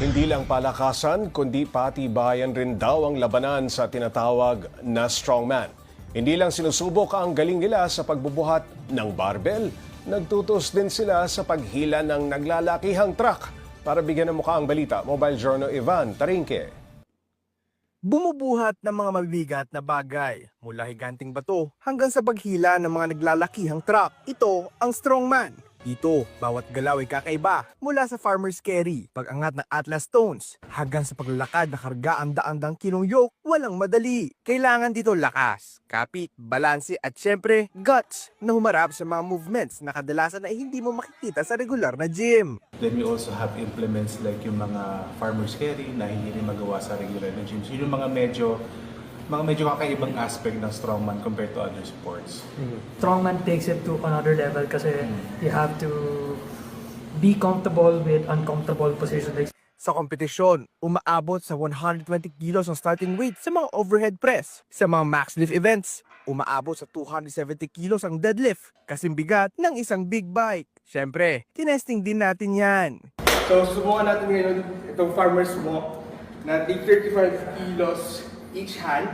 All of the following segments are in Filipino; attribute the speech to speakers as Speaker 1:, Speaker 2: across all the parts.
Speaker 1: Hindi lang palakasan, kundi pati bayan rin daw ang labanan sa tinatawag na strongman. Hindi lang sinusubok ang galing nila sa pagbubuhat ng barbell, nagtutos din sila sa paghila ng naglalakihang truck. Para bigyan ng mukha ang balita, Mobile Journal Ivan Tarinque.
Speaker 2: Bumubuhat ng mga mabibigat na bagay mula higanting bato hanggang sa paghila ng mga naglalakihang truck. Ito ang strongman. Dito, bawat galaw ay kakaiba mula sa farmer's carry, pag-angat ng Atlas stones, hanggang sa paglalakad na karga ang daang-daang kilong yoke, walang madali. Kailangan dito lakas, kapit, balanse at syempre, guts na humarap sa mga movements na kadalasan ay hindi mo makikita sa regular na gym.
Speaker 3: Then we also have implements like yung mga farmer's carry na hindi rin magawa sa regular na gyms. Yun yung mga medyo kakaibang aspect ng strongman compared to other sports.
Speaker 4: Strongman takes it to another level kasi you have to be comfortable with uncomfortable positions. Like,
Speaker 2: Sa kompetisyon, umaabot sa 120 kilos ang starting weight sa mga overhead press. Sa mga max lift events, umaabot sa 270 kilos ang deadlift, kasing bigat ng isang big bike. Siyempre, tinesting din natin yan.
Speaker 5: So, subukan natin ngayon itong farmer's walk na take 35 kilos each hand.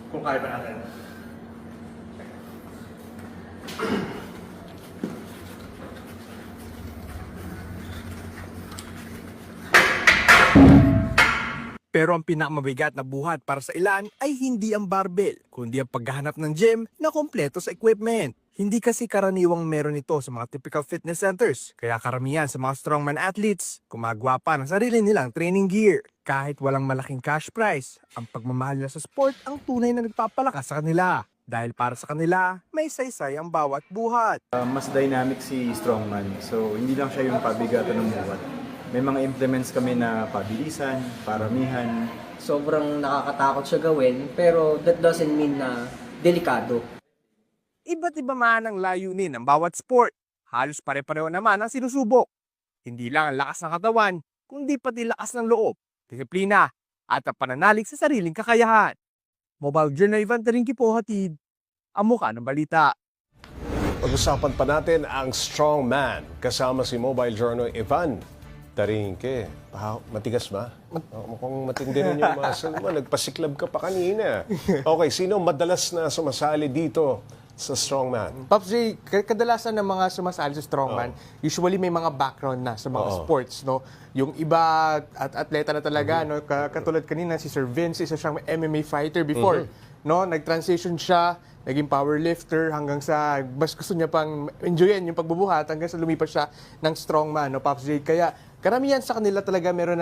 Speaker 5: Kung kaya pa natin.
Speaker 2: Pero ang pinakamabigat na buhat para sa ilan ay hindi ang barbell, kundi ang paghahanap ng gym na kompleto sa equipment. Hindi kasi karaniwang meron ito sa mga typical fitness centers, kaya karamihan sa mga strongman athletes gumagawa pa ng sarili nilang training gear. Kahit walang malaking cash prize, ang pagmamahal nila sa sport ang tunay na nagpapalakas sa kanila. Dahil para sa kanila, may saysay ang bawat buhat.
Speaker 3: Mas dynamic si strongman. So hindi lang siya yung pabigatan ng buhat. May mga implements kami na pabilisan, paramihan.
Speaker 6: Sobrang nakakatakot siya gawin, pero that doesn't mean na delikado.
Speaker 2: Iba't iba man ang layunin ng bawat sport. Halos pare-pareho naman ang sinusubok. Hindi lang ang lakas ng katawan, kundi pati lakas ng loob, disiplina, at ang pananalig sa sariling kakayahan. Mobile Journal Ivan Tarinque po hatid ang mukha ng balita.
Speaker 1: Pag-usapan pa natin ang strongman kasama si Mobile Journal Ivan Tarinque. Matigas ba? Mukhang matindi rin yung muscle mo. Nagpasiklab ka pa kanina. Okay, sino madalas na sumasali dito sa strongman?
Speaker 7: Pops J, kadalasan ng mga sumasali sa strongman, usually may mga background na sa mga sports, no? Yung iba at atleta na talaga, no? Katulad kanina si Sir Vince, isa siyang MMA fighter before, no? Nag-transition siya, naging powerlifter hanggang sa mas gusto niya pang enjoyin yung pagbubuhat hanggang sa lumipas siya ng strongman, no, Pops J. Kaya karamihan sa kanila talaga meron ng